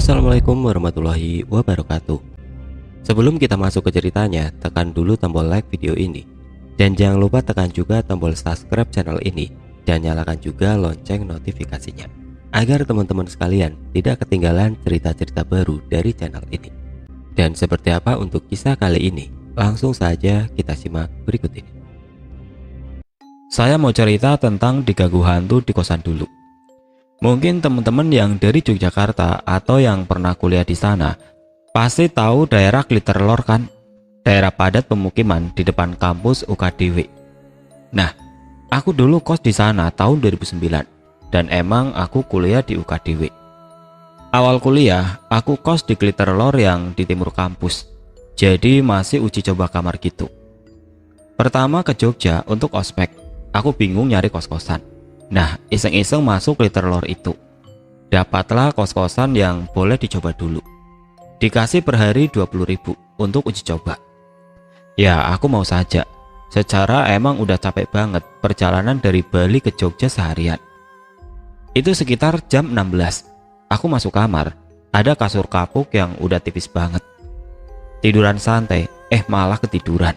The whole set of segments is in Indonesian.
Assalamualaikum warahmatullahi wabarakatuh. Sebelum kita masuk ke ceritanya, tekan dulu tombol like video ini. Dan jangan lupa tekan juga tombol subscribe channel ini. Dan nyalakan juga lonceng notifikasinya, agar teman-teman sekalian tidak ketinggalan cerita-cerita baru dari channel ini. Dan seperti apa untuk kisah kali ini? Langsung saja kita simak berikut ini. Saya mau cerita tentang diganggu hantu di kosan dulu. Mungkin teman-teman yang dari Yogyakarta atau yang pernah kuliah di sana pasti tahu daerah Gliterlor kan? Daerah padat pemukiman di depan kampus UKDW. Nah, aku dulu kos di sana tahun 2009 dan emang aku kuliah di UKDW. Awal kuliah, aku kos di Gliterlor yang di timur kampus. Jadi masih uji coba kamar gitu. Pertama ke Jogja untuk ospek, aku bingung nyari kos-kosan. Nah, iseng-iseng masuk Gliterlor itu. Dapatlah kos-kosan yang boleh dicoba dulu. Dikasih per hari 20.000 untuk uji coba. Ya, aku mau saja. Secara emang udah capek banget perjalanan dari Bali ke Jogja seharian. Itu sekitar jam 16. Aku masuk kamar, ada kasur kapuk yang udah tipis banget. Tiduran santai, malah ketiduran.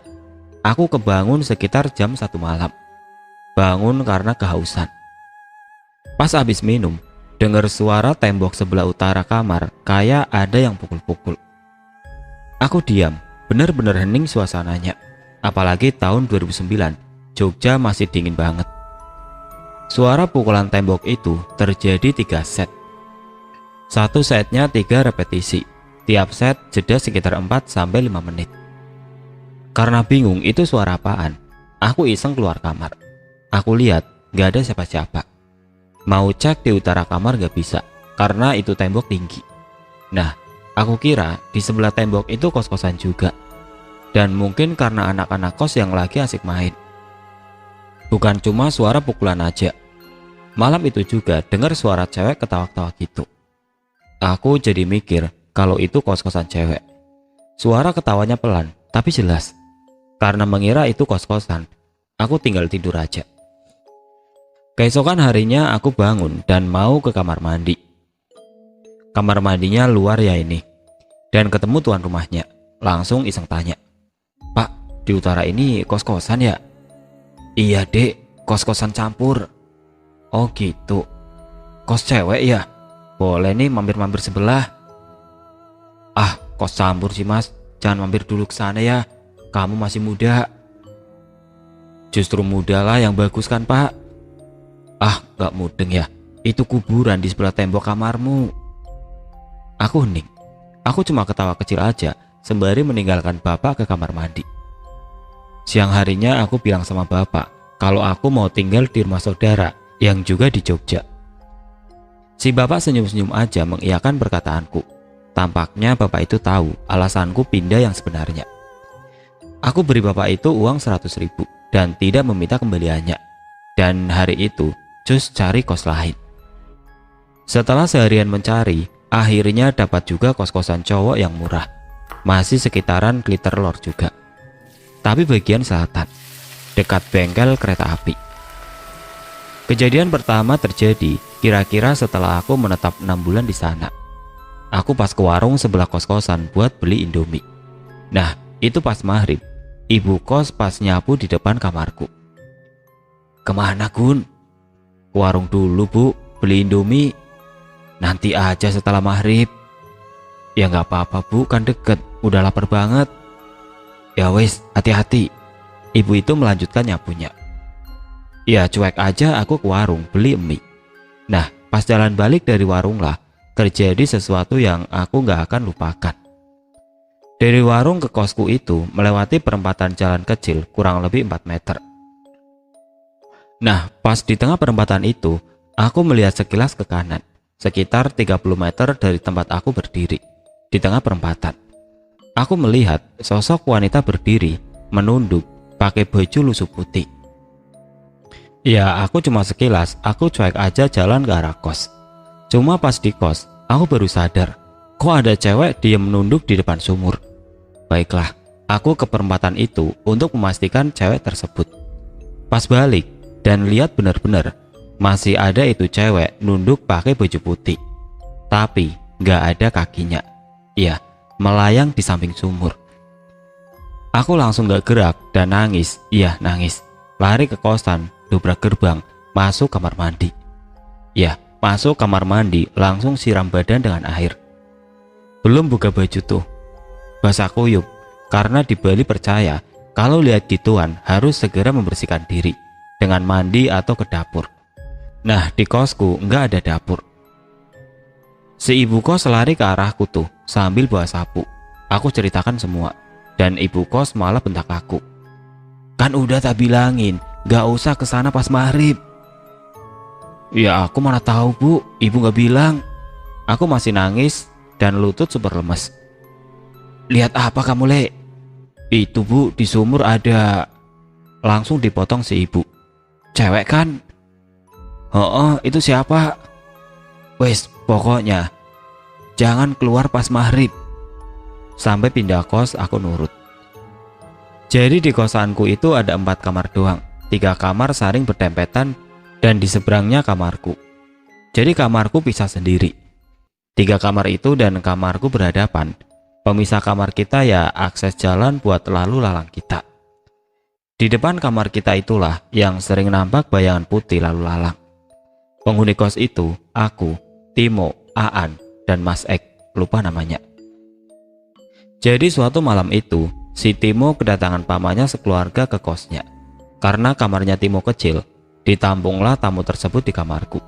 Aku kebangun sekitar jam 1 malam. Bangun karena kehausan. Pas habis minum, dengar suara tembok sebelah utara kamar kayak ada yang pukul-pukul. Aku diam, bener-bener hening suasananya. Apalagi tahun 2009, Jogja masih dingin banget. Suara pukulan tembok itu terjadi 3 set. Satu setnya 3 repetisi. Tiap set jeda sekitar 4-5 menit. Karena bingung itu suara apaan, aku iseng keluar kamar. Aku lihat gak ada siapa-siapa. Mau cek di utara kamar gak bisa, karena itu tembok tinggi. Nah, aku kira di sebelah tembok itu kos-kosan juga. Dan mungkin karena anak-anak kos yang lagi asik main. Bukan cuma suara pukulan aja. Malam itu juga dengar suara cewek ketawa-ketawa gitu. Aku jadi mikir kalau itu kos-kosan cewek. Suara ketawanya pelan, tapi jelas. Karena mengira itu kos-kosan, aku tinggal tidur aja. Keesokan harinya aku bangun dan mau ke kamar mandi. Kamar mandinya luar ya ini. Dan ketemu tuan rumahnya. Langsung iseng tanya, "Pak, di utara ini kos-kosan ya?" "Iya dek, kos-kosan campur." "Oh gitu, kos cewek ya? Boleh nih mampir-mampir sebelah." "Ah, kos campur sih mas, jangan mampir dulu ke sana ya. Kamu masih muda." "Justru muda lah yang bagus kan pak." "Ah, gak mudeng ya, itu kuburan di sebelah tembok kamarmu." Aku hening. Aku cuma ketawa kecil aja sembari meninggalkan bapak ke kamar mandi. Siang harinya aku bilang sama bapak kalau aku mau tinggal di rumah saudara yang juga di Jogja. Si bapak senyum-senyum aja mengiyakan perkataanku. Tampaknya bapak itu tahu alasanku pindah yang sebenarnya. Aku beri bapak itu uang 100.000 dan tidak meminta kembaliannya. Dan hari itu cus cari kos lain. Setelah seharian mencari, akhirnya dapat juga kos-kosan cowok yang murah. Masih sekitaran Gliterlor juga. Tapi bagian selatan, dekat bengkel kereta api. Kejadian pertama terjadi kira-kira setelah aku menetap 6 bulan di sana. Aku pas ke warung sebelah kos-kosan buat beli Indomie. Nah, itu pas maghrib, ibu kos pas nyapu di depan kamarku. "Kemana Gun?" "Ke warung dulu bu, beli Indomie." "Nanti aja setelah maghrib." "Ya nggak apa-apa bu, kan deket, udah lapar banget." "Ya wes, hati-hati." Ibu itu melanjutkan nyapunya. Ya cuek aja aku ke warung beli mie. Nah, pas jalan balik dari warung lah terjadi sesuatu yang aku nggak akan lupakan. Dari warung ke kosku itu melewati perempatan jalan kecil kurang lebih 4 meter. Nah, pas di tengah perempatan itu, aku melihat sekilas ke kanan, sekitar 30 meter dari tempat aku berdiri, di tengah perempatan. Aku melihat sosok wanita berdiri, menunduk, pakai baju lusuh putih. Ya, aku cuma sekilas, aku cuek aja jalan ke arah kos. Cuma pas di kos, aku baru sadar, kok ada cewek diem menunduk di depan sumur. Baiklah, aku ke perempatan itu untuk memastikan cewek tersebut. Pas balik dan lihat benar-benar masih ada itu cewek nunduk pakai baju putih. Tapi nggak ada kakinya. Iya, melayang di samping sumur. Aku langsung gak gerak dan nangis. Iya, nangis. Lari ke kosan, dobrak gerbang, masuk kamar mandi. Ya, masuk kamar mandi, langsung siram badan dengan air. Belum buka baju tuh, basah kuyup. Karena di Bali percaya kalau lihat gituan harus segera membersihkan diri dengan mandi atau ke dapur. Nah, di kosku nggak ada dapur. Si ibu kos lari ke arahku tuh sambil bawa sapu. Aku ceritakan semua dan ibu kos malah bentak aku. Kan udah tak bilangin nggak usah kesana pas maghrib. Ya aku mana tahu bu, ibu nggak bilang. Aku masih nangis dan lutut super lemes. Lihat apa kamu, Le? Itu bu, di sumur ada. Langsung dipotong si ibu. Cewek kan? Oh, itu siapa? Wes, pokoknya jangan keluar pas maghrib. Sampai pindah kos aku nurut. Jadi di kosanku itu ada 4 kamar doang. 3 kamar saling berdempetan dan di seberangnya kamarku. Jadi kamarku pisah sendiri. 3 kamar itu dan kamarku berhadapan. Pemisah kamar kita ya akses jalan buat lalu lalang kita. Di depan kamar kita itulah yang sering nampak bayangan putih lalu lalang. Penghuni kos itu aku, Timo, Aan, dan Mas Ek, lupa namanya. Jadi suatu malam itu, si Timo kedatangan pamannya sekeluarga ke kosnya. Karena kamarnya Timo kecil, ditampunglah tamu tersebut di kamarku.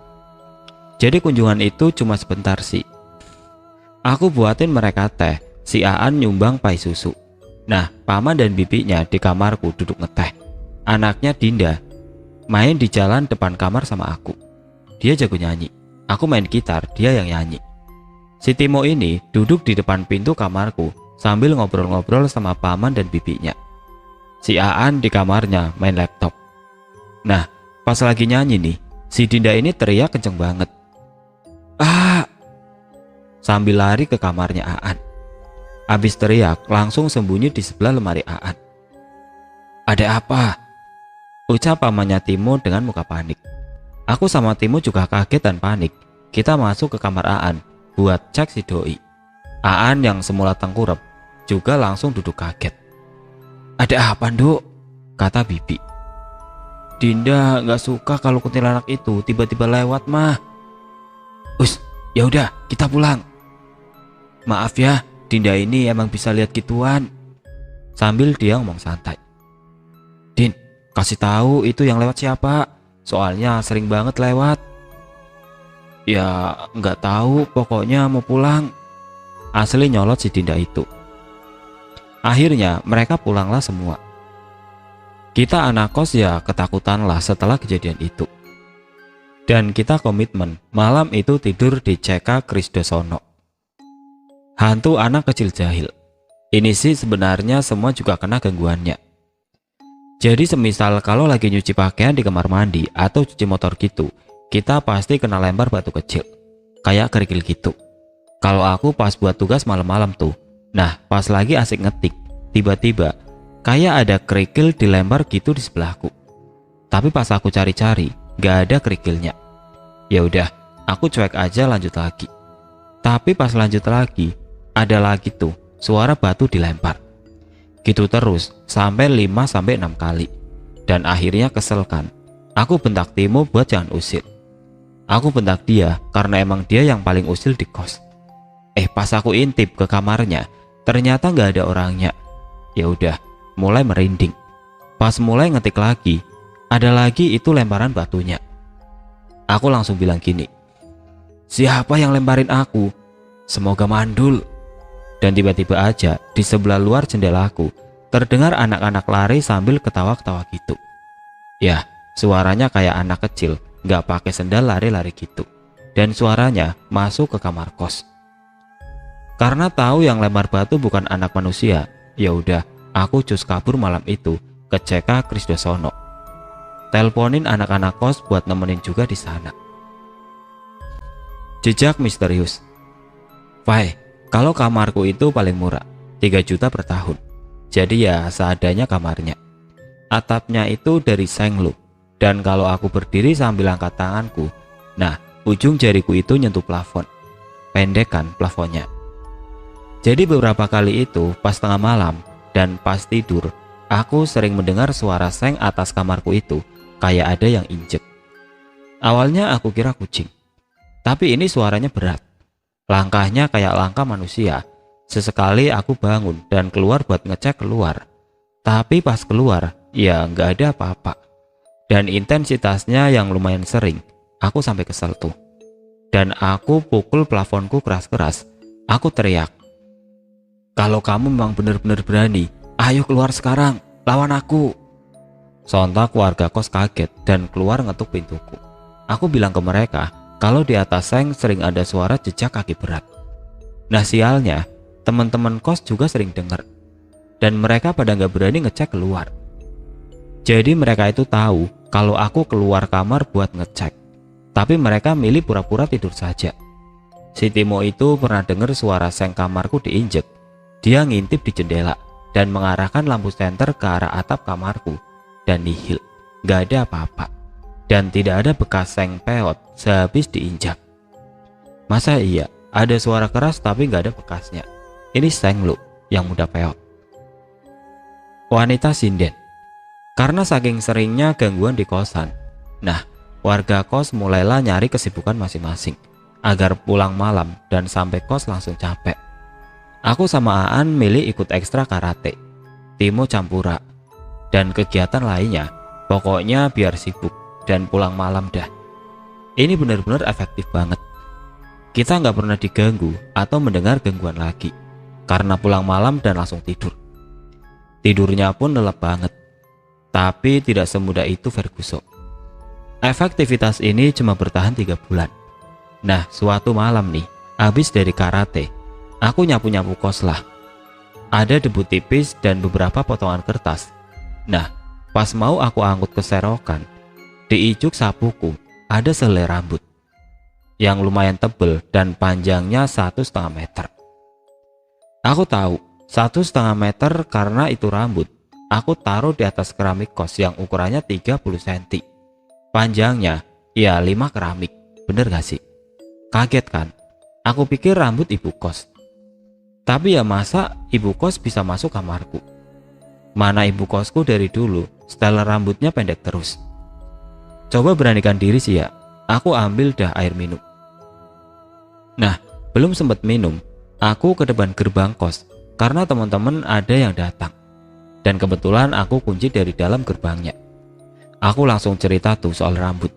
Jadi kunjungan itu cuma sebentar sih. Aku buatin mereka teh. Si Aan nyumbang pai susu. Nah, paman dan bibinya di kamarku duduk ngeteh. Anaknya Dinda main di jalan depan kamar sama aku. Dia jago nyanyi. Aku main gitar, dia yang nyanyi. Si Timo ini duduk di depan pintu kamarku sambil ngobrol-ngobrol sama paman dan bibinya. Si Aan di kamarnya main laptop. Nah, pas lagi nyanyi nih, si Dinda ini teriak kenceng banget. Ah! Sambil lari ke kamarnya Aan. Habis teriak, langsung sembunyi di sebelah lemari Aan. Ada apa? Ucap pamannya Timo dengan muka panik. Aku sama Timo juga kaget dan panik. Kita masuk ke kamar Aan buat cek si doi. Aan yang semula tengkurap juga langsung duduk kaget. Ada apa, Nduk? Kata bibi. Dinda nggak suka kalau kuntilanak itu tiba-tiba lewat, mah. Us, ya udah, kita pulang. Maaf ya, Dinda ini emang bisa lihat gituan. Sambil dia ngomong santai. Din, kasih tahu itu yang lewat siapa? Soalnya sering banget lewat. Ya nggak tahu, pokoknya mau pulang. Asli nyolot si Dinda itu. Akhirnya mereka pulanglah semua. Kita anak kos ya ketakutan lah setelah kejadian itu. Dan kita komitmen malam itu tidur di CK Krisdasono. Hantu anak kecil jahil. Ini sih sebenarnya semua juga kena gangguannya. Jadi semisal kalau lagi nyuci pakaian di kamar mandi atau cuci motor gitu, kita pasti kena lempar batu kecil. Kayak kerikil gitu. Kalau aku pas buat tugas malam-malam tuh, nah pas lagi asik ngetik, tiba-tiba kayak ada kerikil dilempar gitu di sebelahku. Tapi pas aku cari-cari, gak ada kerikilnya. Ya udah, aku cuek aja lanjut lagi. Tapi pas lanjut lagi, ada lagi tuh suara batu dilempar. Gitu terus sampai 5-6 kali. Dan akhirnya kesel kan. Aku bentak Timo buat jangan usil. Aku bentak dia karena emang dia yang paling usil di kos. Pas aku intip ke kamarnya, ternyata nggak ada orangnya. Ya udah, mulai merinding. Pas mulai ngetik lagi, ada lagi itu lemparan batunya. Aku langsung bilang gini. Siapa yang lemparin aku? Semoga mandul. Dan tiba-tiba aja di sebelah luar jendelaku terdengar anak-anak lari sambil ketawa-ketawa gitu. Ya, suaranya kayak anak kecil nggak pakai sendal lari-lari gitu. Dan suaranya masuk ke kamar kos. Karena tahu yang lempar batu bukan anak manusia, ya udah aku cus kabur malam itu ke CK Krisdasono. Teleponin anak-anak kos buat nemenin juga di sana. Jejak misterius. Pai, kalau kamarku itu paling murah, 3 juta per tahun. Jadi ya seadanya kamarnya. Atapnya itu dari senglu. Dan kalau aku berdiri sambil angkat tanganku, nah ujung jariku itu nyentuh plafon. pendekkan plafonnya. Jadi beberapa kali itu pas tengah malam dan pas tidur, aku sering mendengar suara seng atas kamarku itu kayak ada yang injek. Awalnya aku kira kucing, tapi ini suaranya berat. Langkahnya kayak langkah manusia. Sesekali aku bangun dan keluar buat ngecek keluar. Tapi pas keluar, ya nggak ada apa-apa. Dan intensitasnya yang lumayan sering, aku sampai kesel tuh. Dan aku pukul plafonku keras-keras. Aku teriak, "Kalau kamu memang benar-benar berani, ayo keluar sekarang, lawan aku." Sontak warga kos kaget dan keluar ngetuk pintuku. Aku bilang ke mereka kalau di atas seng sering ada suara jejak kaki berat. Nah sialnya, teman-teman kos juga sering dengar. Dan mereka pada nggak berani ngecek keluar. Jadi mereka itu tahu kalau aku keluar kamar buat ngecek. Tapi mereka milih pura-pura tidur saja. Si Timo itu pernah dengar suara seng kamarku diinjek. Dia ngintip di jendela dan mengarahkan lampu senter ke arah atap kamarku. Dan nihil, nggak ada apa-apa. Dan tidak ada bekas seng peot sehabis diinjak. Masa iya, ada suara keras tapi nggak ada bekasnya. Ini seng lu yang mudah peot. Wanita sinden. Karena saking seringnya gangguan di kosan, nah warga kos mulailah nyari kesibukan masing-masing agar pulang malam dan sampai kos langsung capek. Aku sama Aan milih ikut ekstra karate, Timo campura, dan kegiatan lainnya. Pokoknya biar sibuk dan pulang malam dah. Ini benar-benar efektif banget. Kita nggak pernah diganggu atau mendengar gangguan lagi karena pulang malam dan langsung tidur. Tidurnya pun lelap banget. Tapi tidak semudah itu Ferguson. Efektivitas ini cuma bertahan 3 bulan. Nah suatu malam nih, habis dari karate, aku nyapu-nyapu kos lah. Ada debu tipis dan beberapa potongan kertas. Nah pas mau aku angkut ke serokan, di ijuk sapuku ada selai rambut yang lumayan tebel dan panjangnya 1,5 meter. Aku tahu 1,5 meter karena itu rambut. Aku taruh di atas keramik kos yang ukurannya 30 cm. Panjangnya ya 5 keramik. Bener gak sih? Kaget kan? Aku pikir rambut ibu kos. Tapi ya masa ibu kos bisa masuk kamarku? Mana ibu kosku dari dulu style rambutnya pendek terus. Coba beranikan diri sih ya. Aku ambil dah air minum. Nah belum sempat minum, aku ke depan gerbang kos karena teman-teman ada yang datang. Dan kebetulan aku kunci dari dalam gerbangnya. Aku langsung cerita tuh soal rambut.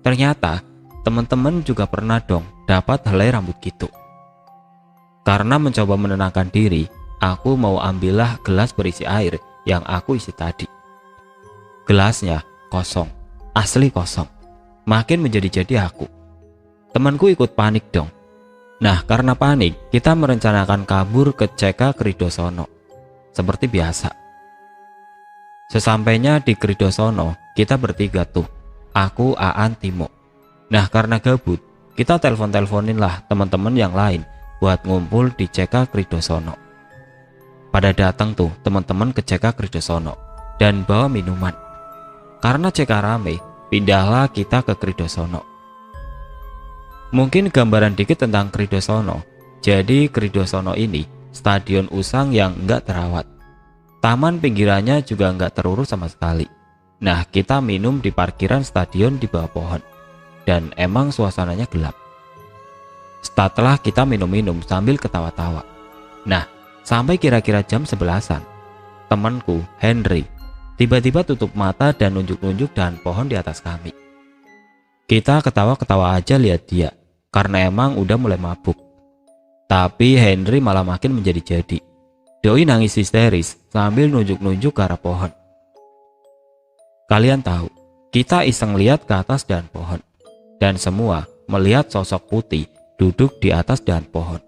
Ternyata teman-teman juga pernah dong dapat helai rambut gitu. Karena mencoba menenangkan diri, aku mau ambillah gelas berisi air yang aku isi tadi. Gelasnya kosong, asli kosong. Makin menjadi-jadi aku. Temanku ikut panik dong. Nah karena panik, kita merencanakan kabur ke CK Kridosono. Seperti biasa. Sesampainya di Kridosono, kita bertiga tuh. Aku, Aan, Timo. Nah karena gabut, kita telepon-teleponin lah teman-teman yang lain buat ngumpul di CK Kridosono. Pada datang tuh teman-teman ke CK Kridosono dan bawa minuman. Karena CK rame, pindahlah kita ke Kridosono. Mungkin gambaran dikit tentang Kridosono. Jadi Kridosono ini stadion usang yang nggak terawat. Taman pinggirannya juga nggak terurus sama sekali. Nah kita minum di parkiran stadion di bawah pohon. Dan emang suasananya gelap. Setelah kita minum-minum sambil ketawa-tawa. Nah sampai kira-kira jam 11-an, temanku Henry tiba-tiba tutup mata dan nunjuk-nunjuk dahan pohon di atas kami. Kita ketawa-ketawa aja lihat dia karena emang udah mulai mabuk. Tapi Henry malah makin menjadi-jadi. Doi nangis histeris sambil nunjuk-nunjuk ke arah pohon. Kalian tahu, kita iseng lihat ke atas dahan pohon. Dan semua melihat sosok putih duduk di atas dahan pohon.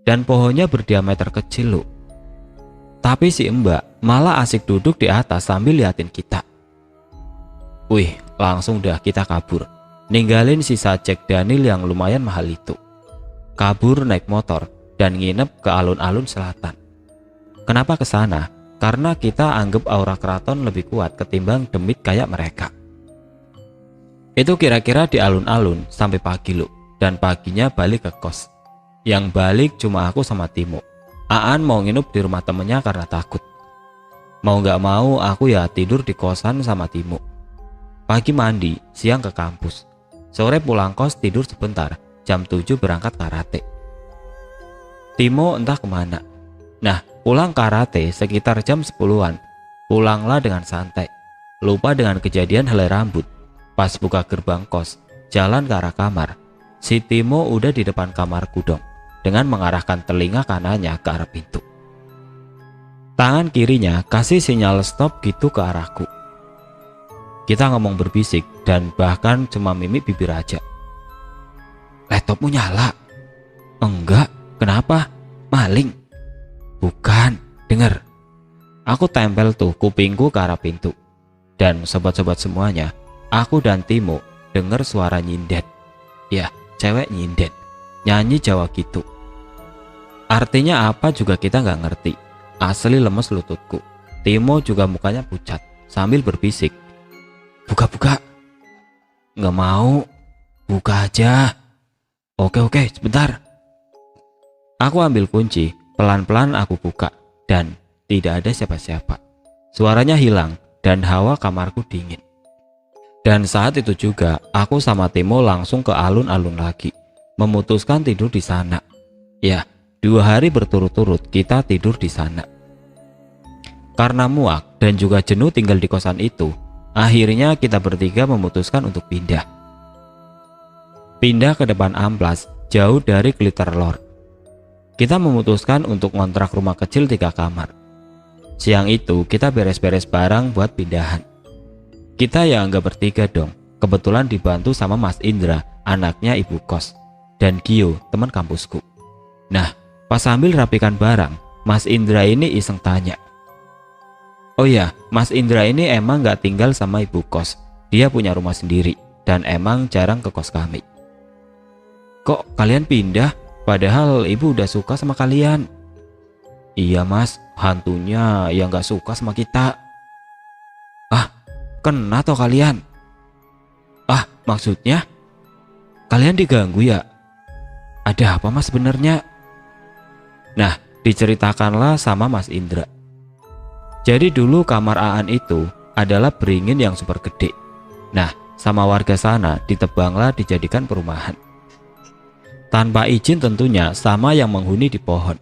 Dan pohonnya berdiameter kecil loh. Tapi si Mbak malah asik duduk di atas sambil liatin kita. Wih, langsung dah kita kabur. Ninggalin sisa Jack Daniel yang lumayan mahal itu. Kabur naik motor dan nginep ke alun-alun selatan. Kenapa ke sana? Karena kita anggap aura keraton lebih kuat ketimbang demit kayak mereka. Itu kira-kira di alun-alun sampai pagi loh. Dan paginya balik ke kos. Yang balik cuma aku sama Timo. Aan mau nginep di rumah temennya karena takut. Mau gak mau aku ya tidur di kosan sama Timo. Pagi mandi, siang ke kampus. Sore pulang kos tidur sebentar, jam 7 berangkat karate. Timo entah kemana. Nah, pulang karate sekitar jam 10-an. Pulanglah dengan santai. Lupa dengan kejadian helai rambut. Pas buka gerbang kos, jalan ke arah kamar. Si Timo udah di depan kamarku dong, dengan mengarahkan telinga kanannya ke arah pintu. Tangan kirinya kasih sinyal stop gitu ke arahku. Kita ngomong berbisik dan bahkan cuma mimik bibir aja. Laptopmu nyala? Enggak, kenapa? Maling? Bukan, denger. Aku tempel tuh kupingku ke arah pintu. Dan sobat-sobat semuanya, aku dan Timo denger suara nyindet. Ya, cewek nyindet, nyanyi Jawa gitu. Artinya apa juga kita nggak ngerti. Asli lemes lututku. Timo juga mukanya pucat sambil berbisik. Buka-buka. Nggak mau. Buka aja. Oke, sebentar. Aku ambil kunci, pelan-pelan aku buka. Dan tidak ada siapa-siapa. Suaranya hilang dan hawa kamarku dingin. Dan saat itu juga aku sama Timo langsung ke alun-alun lagi. Memutuskan tidur di sana. Ya, 2 hari berturut-turut kita tidur di sana. Karena muak dan juga jenuh tinggal di kosan itu, akhirnya kita bertiga memutuskan untuk pindah. Pindah ke depan amplas, jauh dari glitter lord. Kita memutuskan untuk ngontrak rumah kecil 3 kamar. Siang itu kita beres-beres barang buat pindahan. Kita ya nggak bertiga dong, kebetulan dibantu sama Mas Indra, anaknya ibu kos, dan Gio, teman kampusku. Nah, pas sambil rapikan barang, Mas Indra ini iseng tanya. Oh ya, Mas Indra ini emang gak tinggal sama ibu kos. Dia punya rumah sendiri dan emang jarang ke kos kami. Kok kalian pindah? Padahal ibu udah suka sama kalian. Iya mas, hantunya yang gak suka sama kita. Ah, kena toh kalian? Ah, maksudnya? Kalian diganggu ya? Ada apa mas sebenarnya? Nah, diceritakanlah sama Mas Indra. Jadi dulu kamar Aan itu adalah beringin yang super gede. Nah, sama warga sana ditebanglah dijadikan perumahan. Tanpa izin tentunya, sama yang menghuni di pohon.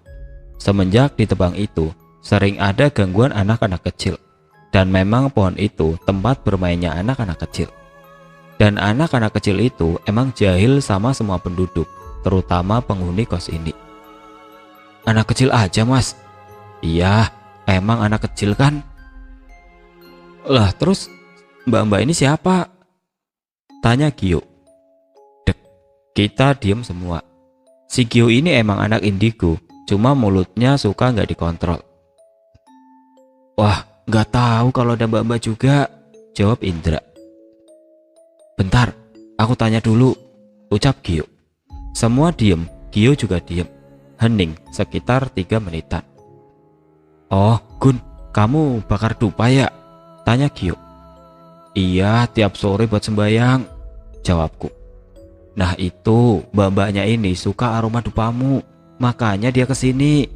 Semenjak ditebang itu, sering ada gangguan anak-anak kecil. Dan memang pohon itu tempat bermainnya anak-anak kecil. Dan anak-anak kecil itu emang jahil sama semua penduduk, terutama penghuni kos ini. Anak kecil aja mas? Iya, emang anak kecil kan? Lah terus mbak-mbak ini siapa? Tanya Gio. Dek, kita diem semua. Si Gio ini emang anak indigo, cuma mulutnya suka nggak dikontrol. Wah, nggak tahu kalau ada mbak-mbak juga, jawab Indra. Bentar, aku tanya dulu, ucap Gio. Semua diem, Gio juga diem. Hening sekitar 3 menitan. Oh, Gun, kamu bakar dupa ya? Tanya Gio. Iya, tiap sore buat sembayang, jawabku. Nah itu, mbak-mbaknya ini suka aroma dupamu, makanya dia kesini.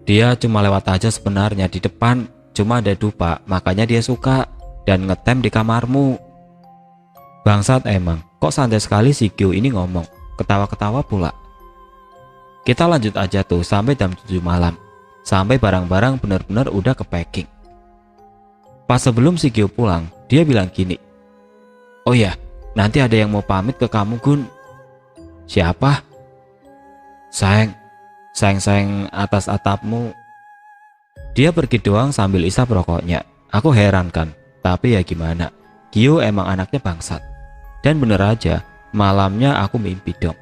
Dia cuma lewat aja sebenarnya di depan, cuma ada dupa, makanya dia suka dan ngetem di kamarmu. Bangsat emang, kok santai sekali si Gio ini ngomong, ketawa-ketawa pula. Kita lanjut aja tuh sampai jam 7 malam. Sampai barang-barang benar-benar udah ke packing. Pas sebelum si Gio pulang, dia bilang gini. Oh ya, nanti ada yang mau pamit ke kamu Gun. Siapa? Sayang atas atapmu. Dia pergi doang sambil isap rokoknya. Aku heran kan, tapi ya gimana. Gio emang anaknya bangsat. Dan bener aja, malamnya aku mimpi dong.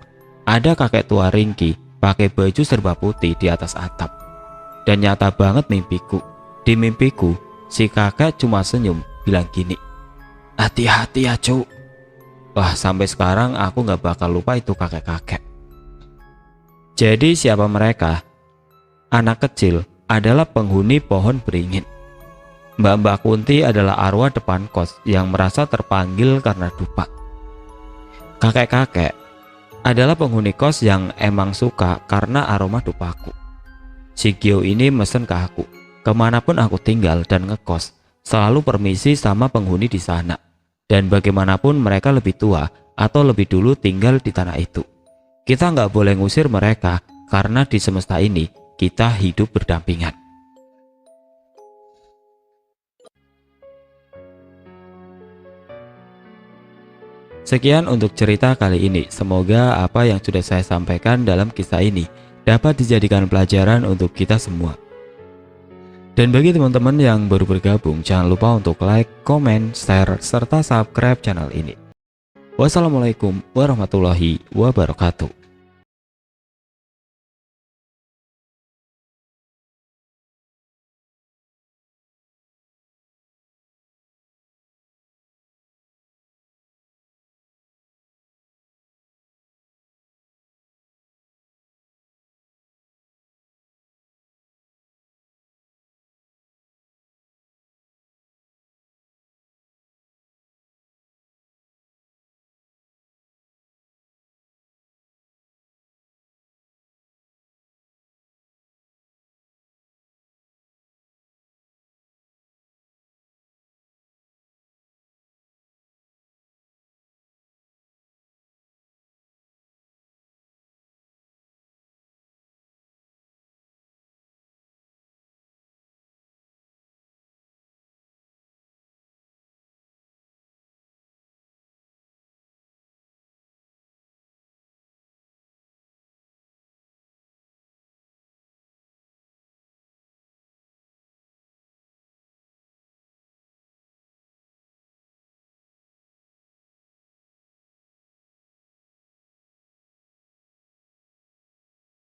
Ada kakek tua ringkih pakai baju serba putih di atas atap. Dan nyata banget mimpiku. Di mimpiku, si kakek cuma senyum bilang gini. Hati-hati ya cu. Wah, sampai sekarang aku gak bakal lupa itu kakek-kakek. Jadi siapa mereka? Anak kecil adalah penghuni pohon beringin. Mbak-mbak Kunti adalah arwah depan kos yang merasa terpanggil karena dupa. Kakek-kakek adalah penghuni kos yang emang suka karena aroma dupaku. Si Gio ini mesen ke aku, kemanapun aku tinggal dan ngekos, selalu permisi sama penghuni di sana. Dan bagaimanapun mereka lebih tua atau lebih dulu tinggal di tanah itu, kita nggak boleh ngusir mereka karena di semesta ini kita hidup berdampingan. Sekian untuk cerita kali ini. Semoga apa yang sudah saya sampaikan dalam kisah ini dapat dijadikan pelajaran untuk kita semua. Dan bagi teman-teman yang baru bergabung, jangan lupa untuk like, komen, share, serta subscribe channel ini. Wassalamualaikum warahmatullahi wabarakatuh.